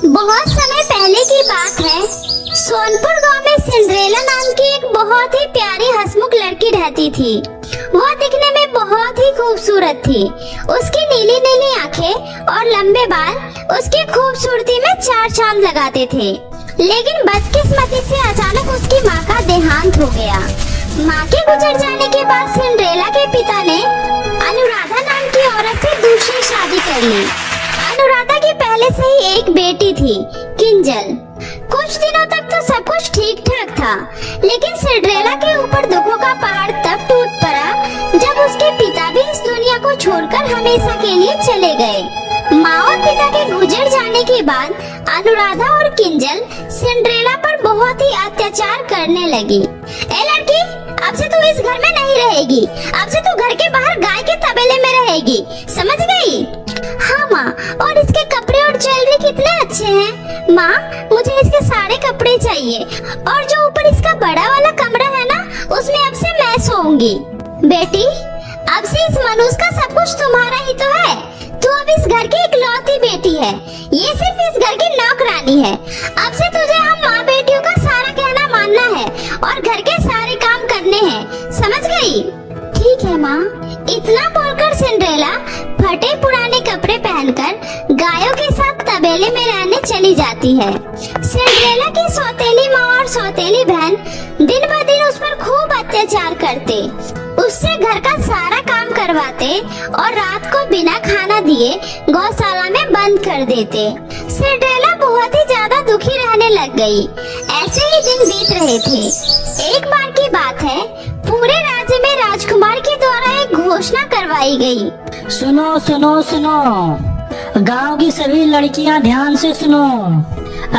बहुत समय पहले की बात है। सोनपुर गांव में सिंड्रेला नाम की एक बहुत ही प्यारी हंसमुख लड़की रहती थी। वह दिखने में बहुत ही खूबसूरत थी। उसकी नीली नीली आंखें और लंबे बाल उसकी खूबसूरती में चार चांद लगाते थे। लेकिन बदकिस्मती से अचानक उसकी माँ का देहांत हो गया। माँ के गुजर जाने के बाद सिंड्रेला के पिता ने अनुराधा नाम की औरत से दूसरी शादी कर ली। अनुराधा की पहले से ही एक बेटी थी, किंजल। कुछ दिनों तक तो सब कुछ ठीक ठाक था, लेकिन सिंड्रेला के ऊपर दुखों का पहाड़ तब टूट पड़ा जब उसके पिता भी इस दुनिया को छोड़कर हमेशा के लिए चले गए। माँ और पिता के गुजर जाने के बाद अनुराधा और किंजल सिंड्रेला पर बहुत ही अत्याचार करने लगी। ए लड़की, अब से तू इस घर में नहीं रहेगी। अब से तू घर के बाहर गाय के तबेले में रहेगी, समझ गई? हाँ माँ, और इसके कपड़े और ज्वेलरी कितने अच्छे हैं। माँ, मुझे इसके सारे कपड़े चाहिए, और जो ऊपर इसका बड़ा वाला कमरा है ना, उसमें अब से मैं सोऊंगी। बेटी, अब से इस मनुष्य का सब कुछ तुम्हारा ही तो है। तू अब इस घर की इकलौती बेटी है। ये सिर्फ इस घर की नौकरानी है। अब से तुझे हम माँ बेटियों का सारा कहना मानना है और घर के सारे काम करने हैं, समझ गई? ठीक है माँ। इतना बोलकर सिंड्रेला फटे पुराने कपड़े पहनकर गायों के साथ तबेले में रहने चली जाती है। सिंड्रेला की सौतेली माँ और सौतेली बहन दिन ब दिन उस पर खूब अत्याचार करते, उससे घर का सारा काम करवाते और रात को बिना खाना दिए गौशाला में बंद कर देते। सिंड्रेला बहुत ही ज्यादा दुखी रहने लग गई। ऐसे ही दिन बीत रहे थे। एक बार की बात है, पूरे राज्य में राजकुमार के द्वारा एक घोषणा करवाई गई। सुनो सुनो सुनो, गांव की सभी लड़कियां ध्यान से सुनो।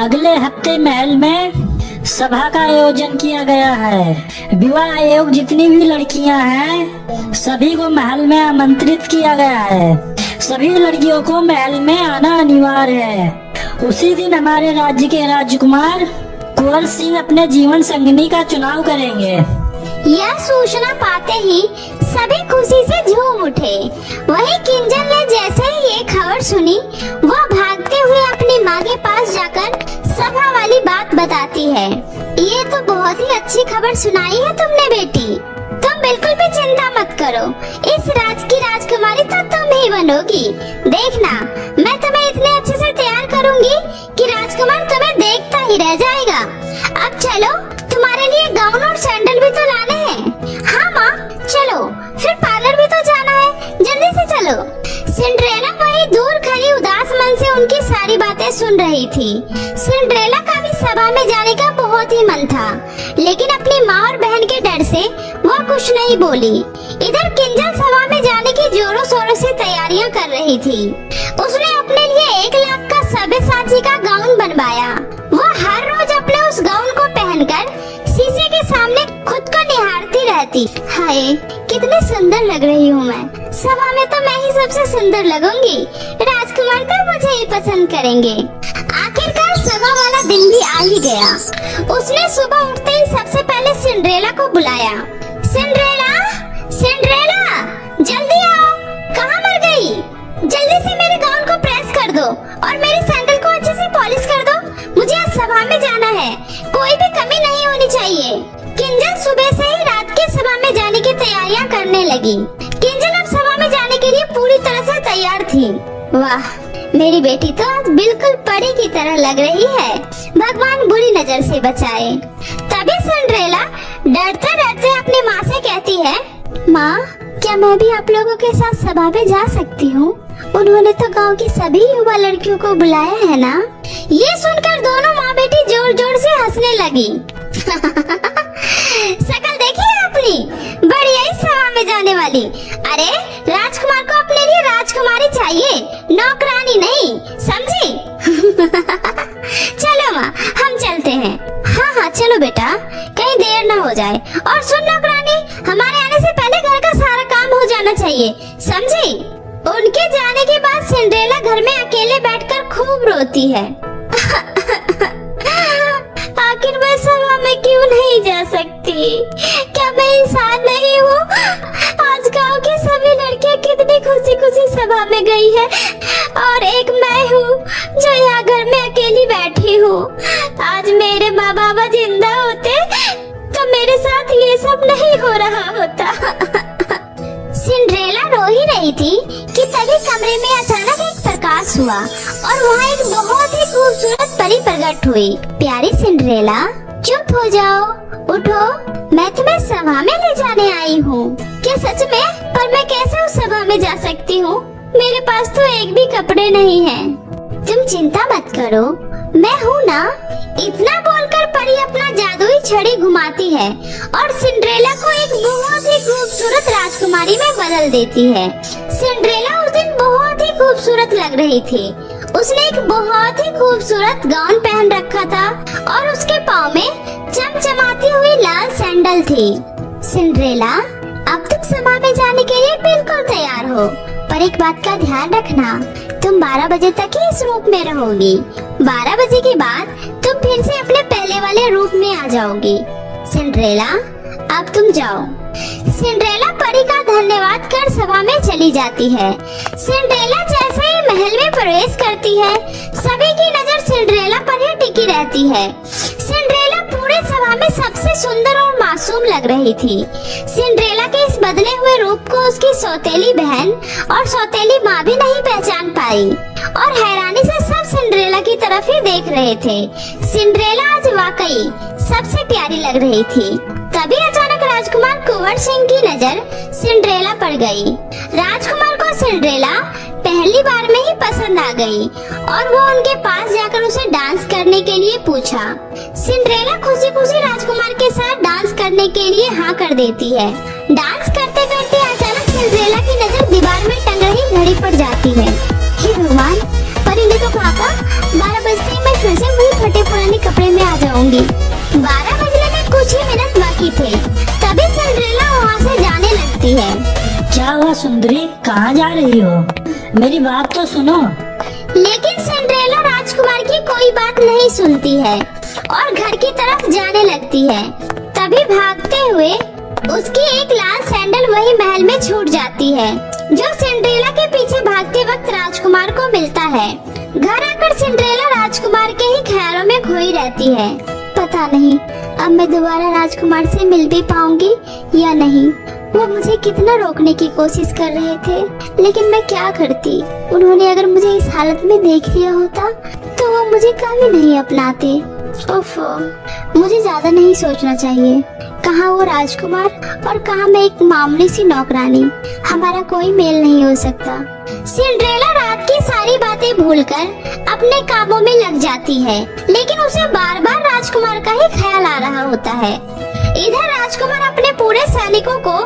अगले हफ्ते महल में सभा का आयोजन किया गया है। विवाह आयोग जितनी भी लड़कियां हैं, सभी को महल में आमंत्रित किया गया है। सभी लड़कियों को महल में आना अनिवार्य है। उसी दिन हमारे राज्य के राजकुमार कुंवर सिंह अपने जीवन संगिनी का चुनाव करेंगे। यह सूचना पाते ही सभी खुशी से झूम उठे। वहीं किंजल ने जैसे ही ये खबर सुनी, वह भागते हुए अपनी माँ के पास जाकर सभा वाली बात बताती है। ये तो बहुत ही अच्छी खबर सुनाई है तुमने बेटी। तुम बिल्कुल भी चिंता मत करो। इस राज की राजकुमारी तो तुम ही बनोगी। देखना, मैं तुम्हें इतने अच्छे से तैयार करूंगी कि राजकुमार तुम्हें देखता ही रह जाएगा। अब चलो, तुम्हारे लिए गाउन और सैंडल भी तो लाने हैं। हाँ माँ, चलो। फिर पार्लर भी तो जाना है, जल्दी से चलो। सिंड्रेला वहीं दूर खड़ी उदास मन से उनकी सारी बातें सुन रही थी। सिंड्रेला का भी सभा में जाने का बहुत ही मन था, लेकिन अपनी माँ और बहन के डर से वह कुछ नहीं बोली। इधर किंजल सभा में जाने की जोरों शोरों से तैयारियां कर रही थी। उसने अपने लिए 1 लाख का सब्यसाची का गाउन बनवाया। वह हर रोज अपने उस गाउन को पहनकर शीशे के सामने खुद को निहारती रहती। हाय, कितनी सुंदर लग रही हूँ मैं। सभा में तो मैं ही सबसे सुंदर लगूंगी। राजकुमार तो मुझे ही पसंद करेंगे। आखिरकार सभा वाला दिन भी आ ही गया। उसने सुबह उठते ही सबसे पहले सिंड्रेला को बुलाया। सिंड्रेला, सिंड्रेला, जल्दी आओ। कहाँ मर गई? जल्दी से मेरे गाउन को प्रेस कर दो और मेरे सैंडल को अच्छे से पॉलिश कर दो। मुझे आज सभा में जाना है, कोई भी कमी नहीं होनी चाहिए। किंजल सुबह से ही रात के सभा में जाने की तैयारियां करने लगी। किंजल अब सभा में जाने के लिए पूरी तरह से तैयार थी। वाह, मेरी बेटी तो आज बिल्कुल परी की तरह लग रही है। भगवान बुरी नजर से बचाए। तभी सिंड्रेला डरते डरते अपनी माँ से कहती है, माँ, क्या मैं भी आप लोगों के साथ सभा में जा सकती हूँ? उन्होंने तो गांव की सभी युवा लड़कियों को बुलाया है ना? ये सुनकर दोनों माँ बेटी जोर जोर से हंसने लगी। शकल देखी अपनी, बढ़िया ही सभा में जाने वाली। अरे, राजकुमार को अपने लिए राजकुमारी चाहिए, नौकरानी नहीं, समझी? चलो माँ, हम चलते हैं। हाँ हाँ, चलो बेटा, कहीं देर न हो जाए। और सुन नौकरानी, हमारे आने से पहले घर का सारा काम हो जाना चाहिए, समझी? उनके जाने के बाद सिंड्रेला घर में अकेले बैठकर खूब रोती है। आखिर मैं सभा में क्यों नहीं जा सकती? क्या मैं इंसान नहीं हूँ? आज गांव की सभी लड़कियाँ कितनी खुशी खुशी सभा में गई है, और एक मैं हूँ जो यहाँ घर में अकेले अकेली बैठी हूँ। आज मेरे माँ बाबा जिंदा होते तो मेरे साथ ये सब नहीं हो रहा होता। सिंड्रेला रो ही रही थी कि तभी कमरे में अचानक एक प्रकाश हुआ और वहाँ एक बहुत ही खूबसूरत परी प्रकट हुई। प्यारी सिंड्रेला, चुप हो जाओ, उठो, मैं तुम्हें सभा में ले जाने आई हूँ। क्या सच में? पर मैं कैसे उस सभा में जा सकती हूँ? मेरे पास तो एक भी कपड़े नहीं हैं। तुम चिंता मत करो, मैं हूँ ना। इतना बोलकर परी अपना जादुई छड़ी घुमाती है और सिंड्रेला को एक बहुत ही खूबसूरत राजकुमारी में बदल देती है। सिंड्रेला उस दिन बहुत ही खूबसूरत लग रही थी। उसने एक बहुत ही खूबसूरत गाउन पहन रखा था और उसके पाँव में चमचमाती हुई लाल सैंडल थी। सिंड्रेला, अब तुम सभा में जाने के लिए बिल्कुल तैयार हो, पर एक बात का ध्यान रखना, तुम 12 बजे तक ही इस रूप में रहोगी। 12 बजे के बाद तुम फिर से अपने पहले वाले रूप में आ जाओगी। सिंड्रेला, अब तुम जाओ। सिंड्रेला परी का धन्यवाद कर सभा में चली जाती है। सिंड्रेला जैसे ही महल में प्रवेश करती है, सभी की नजर सिंड्रेला पर ही टिकी रहती है। सिंड्रेला पूरे सभा में सबसे सुंदर और मासूम लग रही थी। सिंड्रेला के इस बदले हुए रूप को उसकी सौतेली बहन और सौतेली माँ भी नहीं पहचान पाई और हैरानी से सब सिंड्रेला की तरफ ही देख रहे थे। सिंड्रेला आज वाकई सबसे प्यारी लग रही थी। तभी अचानक राजकुमार कुंवर सिंह की नजर सिंड्रेला पर गई। राजकुमार को सिंड्रेला पहली बार में ही पसंद आ गई और वो उनके पास जाकर उसे डांस करने के लिए पूछा। सिंड्रेला खुशी खुशी राजकुमार के साथ डांस करने के लिए हाँ कर देती है। डांस करते करते अचानक सिंड्रेला की नजर दीवार में टंग रही घड़ी पर जाती है। हे भगवान, परी ने तो कहा था 12 बजते ही मैं फिर से वही फटे पुराने कपड़े में आ जाऊंगी। 12 बजने में कुछ ही मिनट बाकी थे। तभी सिंड्रेला वहाँ से जाने लगती है। क्या हुआ सुंदरी, कहाँ जा रही हो? मेरी बात तो सुनो। लेकिन सिंड्रेला राजकुमार की कोई बात नहीं सुनती है और घर की तरफ जाने लगती है। तभी भागते हुए उसकी एक लाल सैंडल वही महल में छूट जाती है, जो सिंड्रेला के पीछे भागते वक्त राजकुमार को मिलता है। घर आकर सिंड्रेला राजकुमार के ही ख्यालों में खोई रहती है। पता नहीं अब मैं दोबारा राजकुमार से मिल भी पाऊंगी या नहीं। वो मुझे कितना रोकने की कोशिश कर रहे थे, लेकिन मैं क्या करती। उन्होंने अगर मुझे इस हालत में देख लिया होता तो वो मुझे कभी नहीं अपनाते। ओफो, मुझे ज्यादा नहीं सोचना चाहिए। कहाँ वो राजकुमार और कहाँ मैं एक मामूली सी नौकरानी। हमारा कोई मेल नहीं हो सकता। सिंड्रेला रात की सारी बातें भूलकर अपने कामों में लग जाती है, लेकिन उसे बार बार राजकुमार का ही ख्याल आ रहा होता है। इधर राजकुमार अपने पूरे सैनिकों को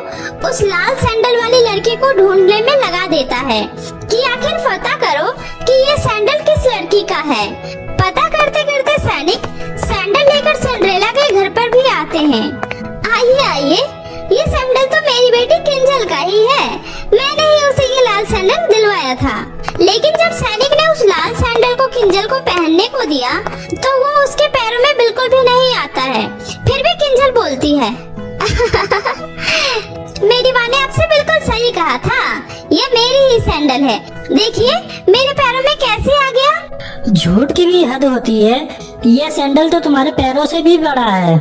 उस लाल सैंडल वाली लड़की को ढूंढने में लगा देता है कि आखिर पता करो कि ये सैंडल किस लड़की का है। पता करते करते सैनिक सैंडल लेकर सिंड्रेला के घर पर भी आते हैं। आइए आइए, ये सैंडल तो मेरी बेटी किंजल का ही है। मैंने ही उसे ये लाल सैंडल दिलवाया था। लेकिन जब सैनिक ने उस लाल सैंडल को किंजल को पहनने को दिया तो वो उसके पैरों में बिल्कुल भी नहीं आता है। फिर भी किंजल बोलती है मेरी माँ ने आपसे बिल्कुल सही कहा था, ये मेरी ही सैंडल है। देखिए मेरे पैरों में कैसे आ गया। झूठ की भी हद होती है, ये सैंडल तो तुम्हारे पैरों से भी बड़ा है।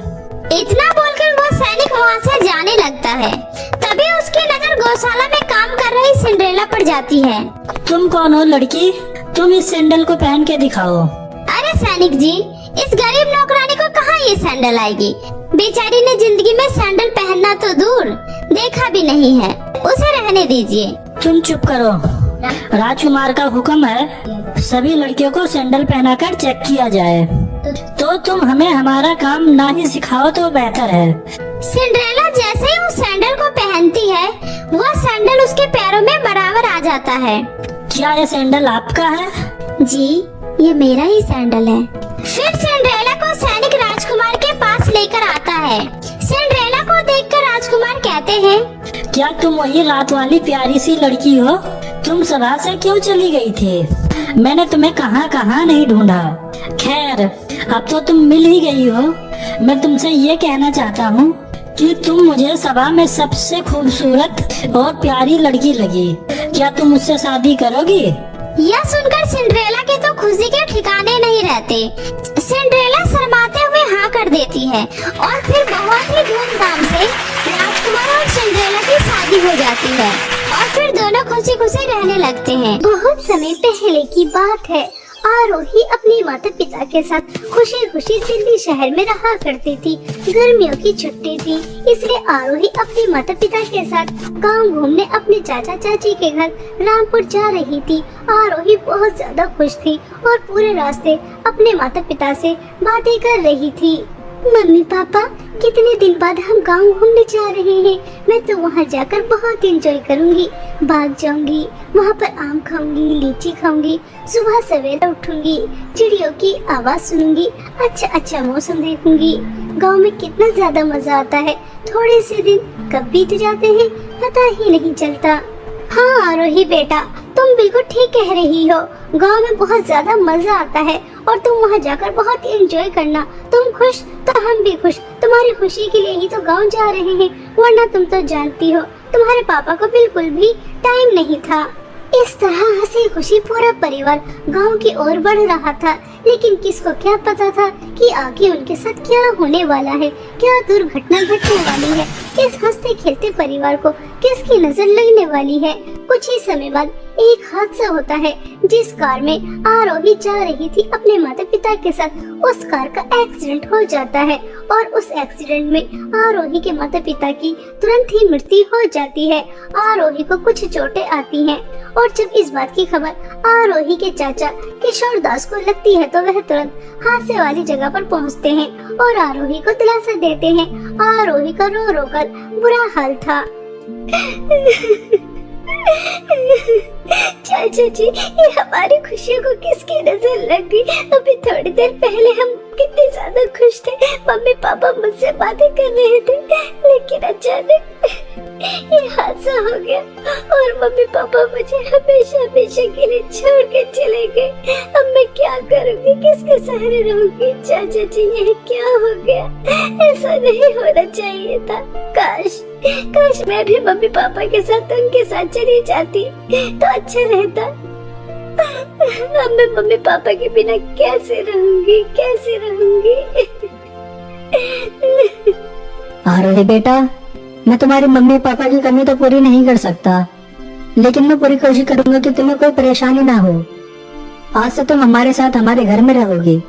इतना बोलकर वो सैनिक वहाँ से जाने लगता है। तभी उसकी नजर गौशाला में काम कर रही सिंड्रेला पर जाती है। तुम कौन हो लड़की? तुम इस सैंडल को पहन के दिखाओ। अरे सैनिक जी, इस गरीब नौकरानी को कहाँ ये सैंडल आएगी। बेचारी ने जिंदगी में सैंडल पहनना तो दूर देखा भी नहीं है, उसे रहने दीजिए। तुम चुप करो। राजकुमार का हुक्म है सभी लड़कियों को सैंडल पहनाकर चेक किया जाए, तो तुम हमें हमारा काम ना ही सिखाओ तो बेहतर है। सिंड्रेला जैसे ही उस सैंडल को पहनती है, वह सैंडल उसके पैरों में बराबर आ जाता है। क्या ये सैंडल आपका है? जी, ये मेरा ही सैंडल है। फिर सिंड्रेला को सैनिक राजकुमार के पास लेकर आता है। सिंड्रेला को देखकर राजकुमार कहते हैं, क्या तुम वही रात वाली प्यारी सी लड़की हो? तुम सभा से क्यों चली गई थी? मैंने तुम्हें कहाँ कहाँ नहीं ढूंढा। खैर, अब तो तुम मिल ही गई हो। मैं तुमसे ये कहना चाहता हूँ कि तुम मुझे सभा में सबसे खूबसूरत और प्यारी लड़की लगी। क्या तुम मुझसे शादी करोगी? यह सुनकर सिंड्रेला के तो खुशी के ठिकाने नहीं रहते। सिंड्रेला शर्माते हुए हाँ कर देती है और फिर बहुत ही धूमधाम से राजकुमार और सिंड्रेला की शादी हो जाती है और फिर दोनों खुशी खुशी रहने लगते हैं। बहुत समय पहले की बात है, आरोही अपने माता पिता के साथ खुशी खुशी दिल्ली शहर में रहा करती थी। गर्मियों की छुट्टी थी, इसलिए आरोही अपने माता पिता के साथ गांव घूमने अपने चाचा चाची के घर रामपुर जा रही थी। आरोही बहुत ज्यादा खुश थी और पूरे रास्ते अपने माता पिता से बातें कर रही थी। मम्मी पापा, कितने दिन बाद हम गांव घूमने जा रहे हैं। मैं तो वहाँ जाकर बहुत एंजॉय करूंगी, भाग जाऊंगी, वहाँ पर आम खाऊंगी, लीची खाऊंगी, सुबह सवेरे उठूंगी, चिड़ियों की आवाज सुनूंगी, अच्छा मौसम देखूंगी। गांव में कितना ज्यादा मजा आता है, थोड़े से दिन कब बीत जाते हैं पता ही नहीं चलता। हाँ आरोही बेटा, तुम बिल्कुल ठीक कह रही हो। गांव में बहुत ज्यादा मजा आता है और तुम वहाँ जाकर बहुत एंजॉय करना। तुम खुश तो हम भी खुश। तुम्हारी खुशी के लिए ही तो गांव जा रहे हैं, वरना तुम तो जानती हो तुम्हारे पापा को बिल्कुल भी टाइम नहीं था। इस तरह हंसी खुशी पूरा परिवार गांव की ओर बढ़ रहा था, लेकिन किसको क्या पता था कि आगे उनके साथ क्या होने वाला है, क्या दुर्घटना घटने वाली है। इस हंसते खेलते परिवार को किसकी नजर लगने वाली है। कुछ ही समय बाद एक हादसा होता है, जिस कार में आरोही जा रही थी अपने माता पिता के साथ, उस कार का एक्सीडेंट हो जाता है और उस एक्सीडेंट में आरोही के माता पिता की तुरंत ही मृत्यु हो जाती है। आरोही को कुछ चोटें आती हैं और जब इस बात की खबर आरोही के चाचा किशोर दास को लगती है तो वह तुरंत हादसे वाली जगह पर पहुंचते हैं और आरोही को दिलासा देते हैं। आरोही का रो रो कर बुरा हाल था। चाचा जी, ये हमारी खुशियों को किसकी नजर लग गई? अभी थोड़ी देर पहले हम कितने ज्यादा खुश थे, मम्मी पापा मुझसे बातें कर रहे थे, लेकिन अचानक ये हादसा हो गया और मम्मी पापा मुझे हमेशा हमेशा के लिए छोड़ के चले गए। अब मैं क्या करूँगी, किसके सहारे रहूंगी? चाचा जी, ये क्या हो गया? ऐसा नहीं होना चाहिए था। काश मैं भी मम्मी पापा के साथ उनके साथ चली जाती तो अच्छा रहता। अब मैं मम्मी पापा के बिना कैसे रहूंगी? आरोही बेटा, मैं तुम्हारी मम्मी पापा की कमी तो पूरी नहीं कर सकता, लेकिन मैं पूरी कोशिश करूंगा कि तुम्हें कोई परेशानी ना हो। आज से तुम हमारे साथ हमारे घर में रहोगी,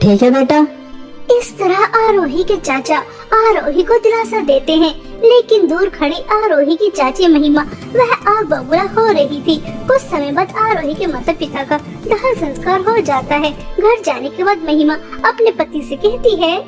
ठीक है बेटा? इस तरह आरोही के चाचा आरोही को दिलासा देते हैं, लेकिन दूर खड़ी आरोही की चाची महिमा वह आग बबूला हो रही थी। कुछ समय बाद आरोही के माता पिता का दाह संस्कार हो जाता है। घर जाने के बाद महिमा अपने पति से कहती है,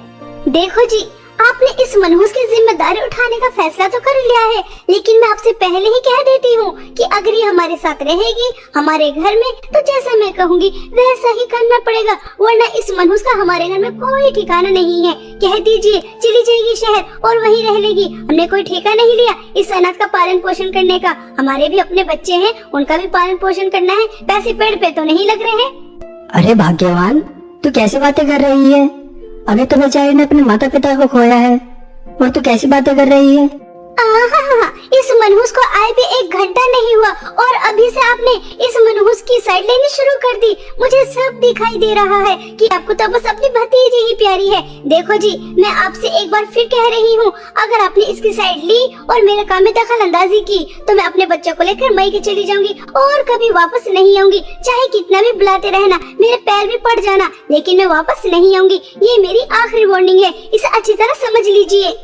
देखो जी, आपने इस मनहूस की जिम्मेदारी उठाने का फैसला तो कर लिया है, लेकिन मैं आपसे पहले ही कह देती हूँ कि अगर ये हमारे साथ रहेगी हमारे घर में तो जैसा मैं कहूँगी वैसा ही करना पड़ेगा, वरना इस मनहूस का हमारे घर में कोई ठिकाना नहीं है। कह दीजिए चली जाएगी शहर और वहीं रह लेगी। हमने कोई ठेका नहीं लिया इस अनाथ का पालन पोषण करने का। हमारे भी अपने बच्चे हैं, उनका भी पालन पोषण करना है। पैसे पेड़ पे तो नहीं लग रहे हैं। अरे भाग्यवान, तू कैसी बातें कर रही है? अभी तो बेचारी ने अपने माता पिता को खोया है और तू कैसी बातें कर रही है? इस मनहूस को आए भी 1 घंटा नहीं हुआ और अभी से आपने इस मनहूस की साइड लेनी शुरू कर दी। मुझे सब दिखाई दे रहा है कि आपको तो बस अपनी भतीजी ही प्यारी है। देखो जी, मैं आपसे एक बार फिर कह रही हूँ, अगर आपने इसकी साइड ली और मेरे काम में दखल अंदाजी की तो मैं अपने बच्चों को लेकर मई के चली जाऊंगी और कभी वापस नहीं आऊंगी। चाहे कितना भी बुलाते रहना, मेरे पैर भी पड़ जाना, लेकिन मैं वापस नहीं आऊंगी। ये मेरी आखिरी वार्निंग है, इसे अच्छी तरह समझ लीजिए।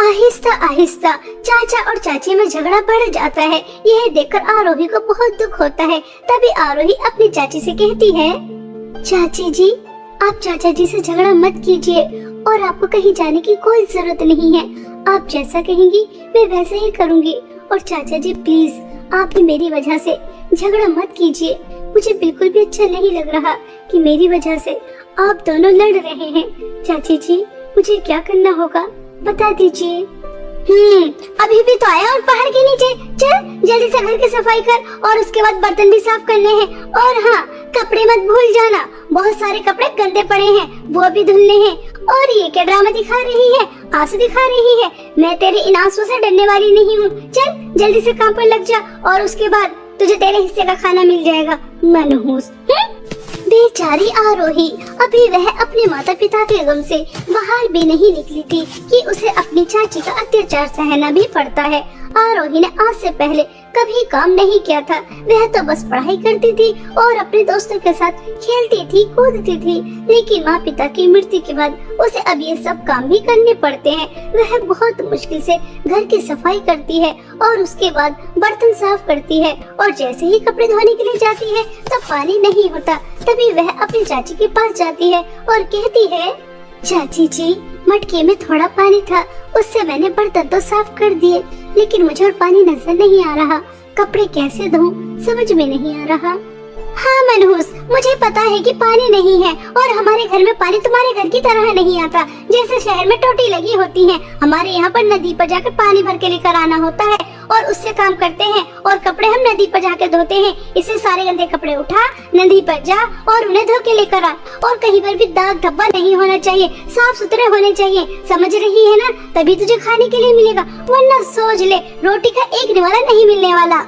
आहिस्ता आहिस्ता चाचा और चाची में झगड़ा बढ़ जाता है। यह देखकर आरोही को बहुत दुख होता है। तभी आरोही अपनी चाची से कहती है, चाची जी, आप चाचा जी से झगड़ा मत कीजिए और आपको कहीं जाने की कोई जरूरत नहीं है। आप जैसा कहेंगी मैं वैसे ही करूँगी। और चाचा जी प्लीज, आप भी मेरी वजह से झगड़ा मत कीजिए। मुझे बिल्कुल भी अच्छा नहीं लग रहा कि मेरी वजह से आप दोनों लड़ रहे हैं। चाची जी, मुझे क्या करना होगा बता दीजिए। अभी भी तो आया और पहाड़ के नीचे। चल जल्दी से घर की सफाई कर और उसके बाद बर्तन भी साफ करने हैं। और हाँ, कपड़े मत भूल जाना, बहुत सारे कपड़े गंदे पड़े हैं, वो भी धुलने हैं। और ये क्या ड्रामा दिखा रही है, आंसू दिखा रही है? मैं तेरे इन आंसू से डरने वाली नहीं हूँ। चल जल्दी से काम पर लग जा और उसके बाद तुझे तेरे हिस्से का खाना मिल जाएगा, मनहूस। बेचारी आरोही, अभी वह अपने माता पिता के गम से बाहर भी नहीं निकली थी कि उसे अपनी चाची का अत्याचार सहना भी पड़ता है। आरोही ने आज से पहले कभी काम नहीं किया था। वह तो बस पढ़ाई करती थी और अपने दोस्तों के साथ खेलती थी, कूदती थी। लेकिन माँ पिता की मृत्यु के बाद उसे अब ये सब काम भी करने पड़ते हैं। वह बहुत मुश्किल से घर की सफाई करती है और उसके बाद बर्तन साफ करती है, और जैसे ही कपड़े धोने के लिए जाती है तब पानी नहीं होता। तभी वह अपनी चाची के पास जाती है और कहती है, चाची जी, मटके में थोड़ा पानी था, उससे मैंने बर्तन तो साफ कर दिए, लेकिन मुझे और पानी नजर नहीं आ रहा। कपड़े कैसे धोऊं समझ में नहीं आ रहा। हाँ मनहूस, मुझे पता है कि पानी नहीं है, और हमारे घर में पानी तुम्हारे घर की तरह नहीं आता। जैसे शहर में टोटी लगी होती है, हमारे यहाँ पर नदी पर जाकर पानी भर के लेकर आना होता है और उससे काम करते हैं, और कपड़े हम नदी पर जाकर धोते हैं। इससे सारे गंदे कपड़े उठा, नदी पर जा और उन्हें धो के लेकर आ, और कहीं पर भी दाग धब्बा नहीं होना चाहिए, साफ सुथरे होने चाहिए। समझ रही है ना? तभी तुझे खाने के लिए मिलेगा, वरना सोच ले रोटी का एक निवाला नहीं मिलने वाला।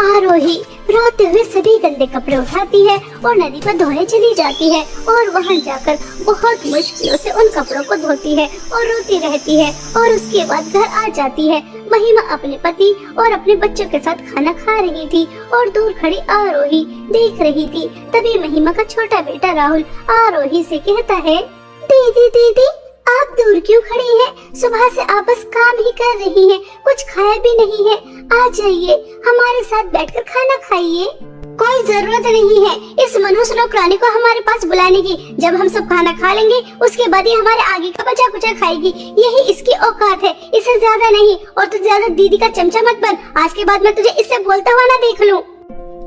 आरोही रोते हुए सभी गंदे कपड़े उठाती है और नदी पर धोने चली जाती है, और वहां जाकर बहुत मुश्किलों से उन कपड़ों को धोती है और रोती रहती है। और उसके बाद घर आ जाती है। महिमा अपने पति और अपने बच्चों के साथ खाना खा रही थी और दूर खड़ी आरोही देख रही थी। तभी महिमा का छोटा बेटा राहुल आरोही से कहता है, दीदी दीदी, आप दूर क्यों खड़ी हैं? सुबह से आप बस काम ही कर रही हैं, कुछ खाया भी नहीं है। आ जाइए, हमारे साथ बैठकर खाना खाइए। कोई जरूरत नहीं है इस मनहूस नौकरानी को हमारे पास बुलाने की। जब हम सब खाना खा लेंगे उसके बाद ही हमारे आगे का बचा कुचा खाएगी। यही इसकी औकात है, इससे ज्यादा नहीं। और तू ज्यादा दीदी का चमचा मत बन, आज के बाद मैं तुझे इससे बोलता हुआ ना देख लूं।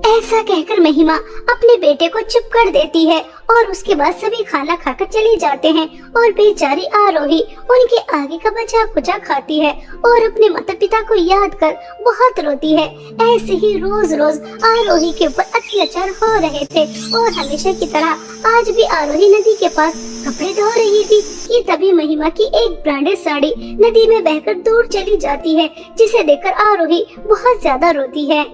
ऐसा कहकर महिमा अपने बेटे को चुप कर देती है, और उसके बाद सभी खाना खाकर चले जाते हैं, और बेचारी आरोही उनके आगे का बचा कुचा खाती है और अपने माता पिता को याद कर बहुत रोती है। ऐसे ही रोज रोज आरोही के ऊपर अत्याचार हो रहे थे, और हमेशा की तरह आज भी आरोही नदी के पास कपड़े धो रही थी कि तभी महिमा की एक ब्रांडेड साड़ी नदी में बहकर दूर चली जाती है, जिसे देखकर आरोही बहुत ज्यादा रोती है।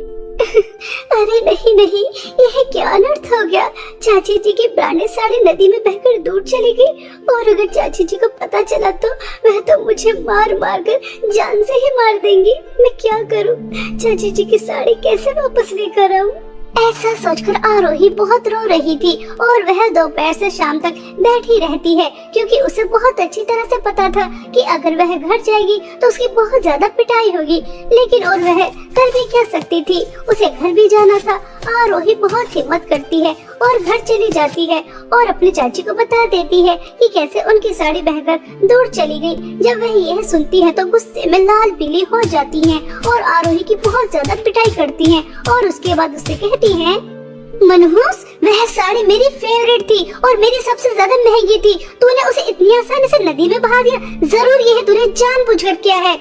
अरे नहीं नहीं, यह क्या अनर्थ हो गया। चाची जी की ब्रांडेड साड़ी नदी में बहकर दूर चली गई, और अगर चाची जी को पता चला तो वह तो मुझे मार मार कर जान से ही मार देंगी। मैं क्या करूं? चाची जी की साड़ी कैसे वापस लेकर आऊं? ऐसा सोचकर आरोही बहुत रो रही थी, और वह दोपहर से शाम तक बैठी रहती है, क्योंकि उसे बहुत अच्छी तरह से पता था कि अगर वह घर जाएगी तो उसकी बहुत ज्यादा पिटाई होगी। लेकिन और वह कर भी क्या सकती थी, उसे घर भी जाना था। आरोही बहुत हिम्मत करती है और घर चली जाती है, और अपनी चाची को बता देती है कि कैसे उनकी साड़ी बहकर दूर चली गई। जब वह यह सुनती है तो गुस्से में लाल पीली हो जाती है, और आरोही की बहुत ज्यादा पिटाई करती है, और उसके बाद उससे कहती है, मनहूस, वह साड़ी मेरी फेवरेट थी और मेरी सबसे ज्यादा महंगी थी। तूने उसे इतनी आसानी से नदी में बहा दिया, जरूर यह तूने जानबूझकर किया है।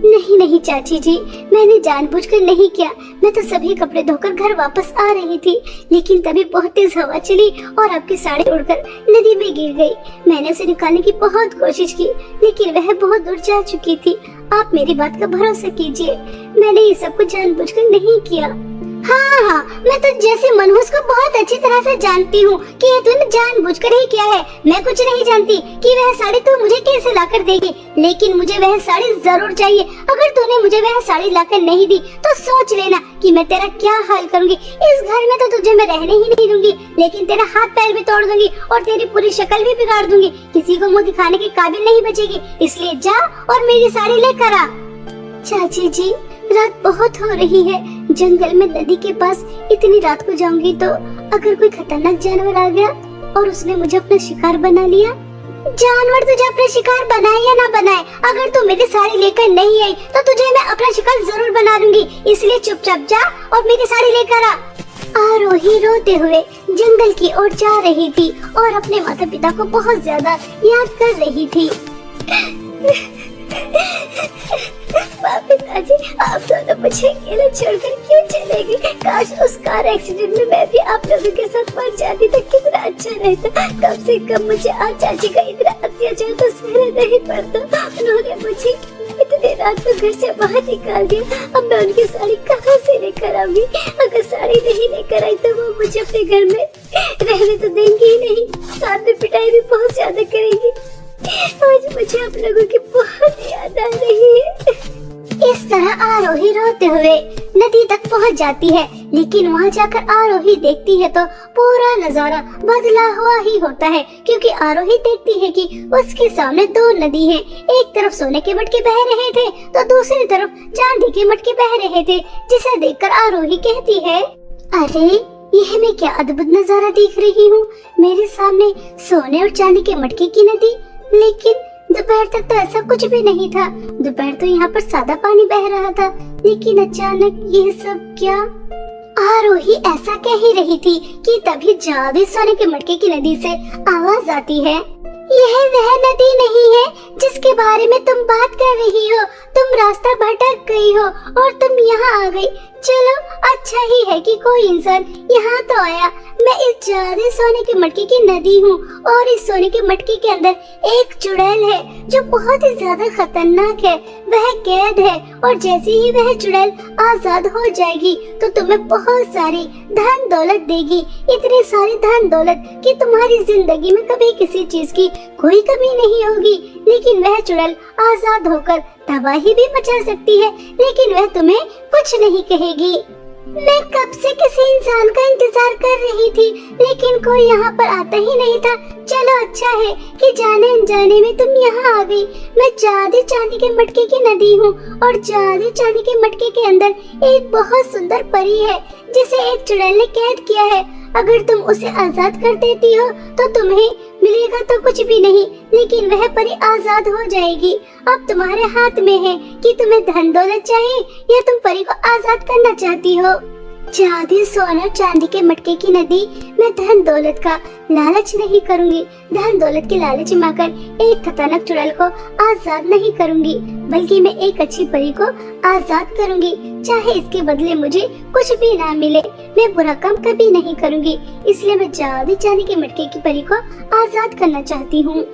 नहीं नहीं चाची जी, मैंने जानबूझकर नहीं किया। मैं तो सभी कपड़े धोकर घर वापस आ रही थी, लेकिन तभी बहुत तेज हवा चली और आपकी साड़ी उड़कर नदी में गिर गई। मैंने उसे निकालने की बहुत कोशिश की, लेकिन वह बहुत दूर जा चुकी थी। आप मेरी बात का भरोसा कीजिए, मैंने ये सब कुछ जानबूझकर नहीं किया। हाँ, मैं तो जैसे मनहूस को बहुत अच्छी तरह से जानती हूँ कि ये तूने जानबूझकर ही किया है। मैं कुछ नहीं जानती कि वह साड़ी तू मुझे कैसे लाकर देगी, लेकिन मुझे वह साड़ी जरूर चाहिए। अगर तूने मुझे वह साड़ी लाकर नहीं दी तो सोच लेना कि मैं तेरा क्या हाल करूँगी। इस घर में तो तुझे मैं रहने ही नहीं दूंगी, लेकिन तेरा हाथ पैर भी तोड़ दूंगी और तेरी पूरी शक्ल भी बिगाड़ दूंगी। किसी को मुँह दिखाने के काबिल नहीं बचेगी, इसलिए जा और मेरी साड़ी लेकर आ। चाची जी, रात बहुत हो रही है, जंगल में नदी के पास इतनी रात को जाऊंगी तो अगर कोई खतरनाक जानवर आ गया और उसने मुझे अपना शिकार बना लिया। जानवर तुझे अपना शिकार बनाए या ना बनाए, अगर तू मेरी साड़ी लेकर नहीं आई तो तुझे मैं अपना शिकार जरूर बना लूंगी। इसलिए चुपचाप जा और मेरी साड़ी लेकर आ। आरोही रोते हुए जंगल की ओर जा रही थी और अपने माता पिता को बहुत ज्यादा याद कर रही थी। पिताजी, आप दोनों मुझे अकेले छोड़कर क्यों चले गए? काश उस कार एक्सीडेंट में मैं भी आप लोगों के साथ मर जाती तो कितना अच्छा रहता। कम से कम मुझे आज चाची का इतना अत्याचार तो सहना नहीं पड़ता। उन्होंने मुझे इतने रात को घर से बाहर निकाल दिया, अब मैं उनकी साड़ी कहाँ से लेकर आऊंगी? अगर साड़ी नहीं लेकर आई तो वो मुझे अपने घर में रहने तो देंगे ही नहीं, साथ में पिटाई भी बहुत ज्यादा करेंगी। आज मुझे आप लोगों की बहुत याद आ रही है। इस तरह आरोही रोते हुए नदी तक पहुंच जाती है, लेकिन वहां जाकर आरोही देखती है तो पूरा नजारा बदला हुआ ही होता है, क्योंकि आरोही देखती है कि उसके सामने दो नदी हैं। एक तरफ सोने के मटके बह रहे थे तो दूसरी तरफ चांदी के मटके बह रहे थे, जिसे देखकर आरोही कहती है, अरे यह मैं क्या अद्भुत नजारा देख रही हूँ। मेरे सामने सोने और चांदी के मटके की नदी, लेकिन दोपहर तक तो ऐसा कुछ भी नहीं था। दोपहर तो यहाँ पर सादा पानी बह रहा था, लेकिन अचानक ये सब क्या? आरोही ऐसा कह ही रही थी कि तभी जादू सोने के मटके की नदी से आवाज आती है, यह वह नदी नहीं है जिसके बारे में तुम बात कर रही हो। तुम रास्ता भटक गई हो और तुम यहाँ आ गई। चलो अच्छा ही है कि कोई इंसान यहाँ तो आया। मैं इस जादू सोने के मटके की नदी हूँ और इस सोने के मटके के अंदर एक चुड़ैल है जो बहुत ही ज्यादा खतरनाक है। वह कैद है और जैसे ही वह चुड़ैल आजाद हो जाएगी तो तुम्हें बहुत सारी धन दौलत देगी, इतनी सारी धन दौलत कि तुम्हारी जिंदगी में कभी किसी चीज की कोई कमी नहीं होगी। लेकिन वह चुड़ैल आजाद होकर तबाही भी मचा सकती है, लेकिन वह तुम्हें कुछ नहीं कहेगी। मैं कब से किसी इंसान का इंतजार कर रही थी, लेकिन कोई यहाँ पर आता ही नहीं था। चलो अच्छा है कि जाने अनजाने में तुम यहाँ आ गई। मैं जादू चांदी के मटके की नदी हूँ और जादू चांदी के मटके के अंदर एक बहुत सुंदर परी है जिसे एक चुड़ैल ने कैद किया है। अगर तुम उसे आजाद कर देती हो तो तुम्हें मिलेगा तो कुछ भी नहीं, लेकिन वह परी आजाद हो जाएगी। अब तुम्हारे हाथ में है कि तुम्हें धन दौलत चाहिए या तुम परी को आजाद करना चाहती हो। जादू सोना चांदी के मटके की नदी, मैं धन दौलत का लालच नहीं करूंगी। धन दौलत के लालच में आकर एक खतरनाक चुड़ैल को आजाद नहीं करूंगी, बल्कि मैं एक अच्छी परी को आजाद करूंगी, चाहे इसके बदले मुझे कुछ भी ना मिले। मैं बुरा काम कभी नहीं करूंगी, इसलिए मैं जादू चांदी के मटके की परी को आजाद करना चाहती हूँ।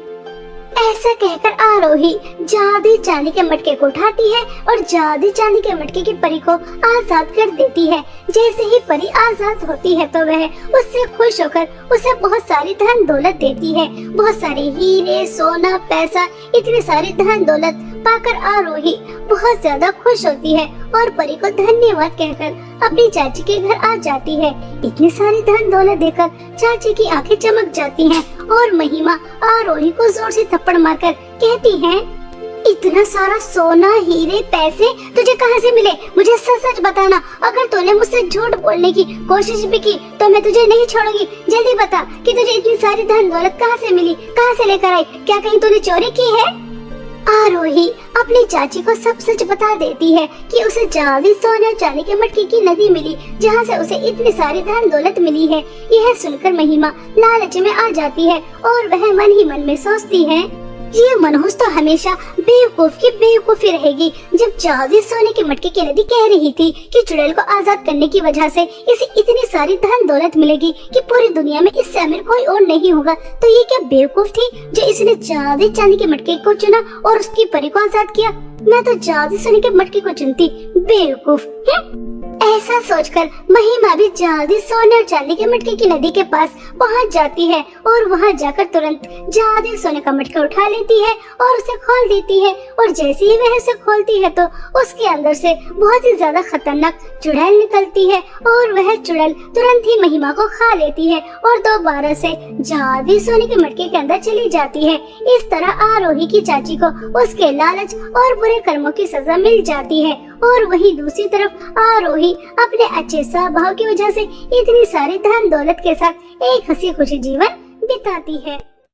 ऐसा कहकर आरोही जादू चांदी के मटके को उठाती है और जादू चांदी के मटके की परी को आजाद कर देती है। जैसे ही परी आजाद होती है तो वह उससे खुश होकर उसे बहुत सारी धन दौलत देती है। बहुत सारे हीरे, सोना, पैसा, इतने सारे धन दौलत पाकर आरोही बहुत ज्यादा खुश होती है और परी को धन्यवाद कहकर अपनी चाची के घर आ जाती है। इतनी सारी धन दौलत देकर चाची की आंखें चमक जाती हैं और महिमा आरोही को जोर से थप्पड़ मारकर कहती है, इतना सारा सोना, हीरे, पैसे तुझे कहाँ से मिले? मुझे सच सच बताना। अगर तूने मुझसे झूठ बोलने की कोशिश भी की तो मैं तुझे नहीं छोड़ूंगी। जल्दी बता कि तुझे इतनी सारी धन दौलत कहाँ से मिली, कहाँ से लेकर आई? क्या कहीं तूने चोरी की है? आरोही अपनी चाची को सब सच बता देती है कि उसे जादू सोने और चांदी के मटके की नदी मिली, जहाँ से उसे इतनी सारी धन दौलत मिली है। यह सुनकर महिमा लालच में आ जाती है और वह मन ही मन में सोचती है, ये मनहूस तो हमेशा बेवकूफ की बेवकूफी रहेगी। जब जादू सोने के मटके की नदी कह रही थी कि चुड़ैल को आजाद करने की वजह से इसे इतनी सारी धन दौलत मिलेगी कि पूरी दुनिया में इससे अमीर कोई और नहीं होगा, तो ये क्या बेवकूफ थी जो इसने जादू चांदी के मटके को चुना और उसकी परी को आजाद किया? मैं तो जादू सोने के मटके को चुनती, बेवकूफ। ऐसा सोचकर महिमा भी जादू सोने और चांदी के मटके की नदी के पास पहुंच जाती है और वहां जाकर तुरंत जादू सोने का मटका उठा लेती है और उसे खोल देती है। और जैसे ही वह उसे खोलती है तो उसके अंदर से बहुत ही ज्यादा खतरनाक चुड़ैल निकलती है और वह चुड़ैल तुरंत ही महिमा को खा लेती है और दोबारा से जादू सोने के मटके के अंदर चली जाती है। इस तरह आरोही की चाची को उसके लालच और बुरे कर्मों की सजा मिल जाती है और वहीं दूसरी तरफ आरोही अपने अच्छे स्वभाव की वजह से इतनी सारी धन दौलत के साथ एक हंसी खुशी जीवन बिताती है।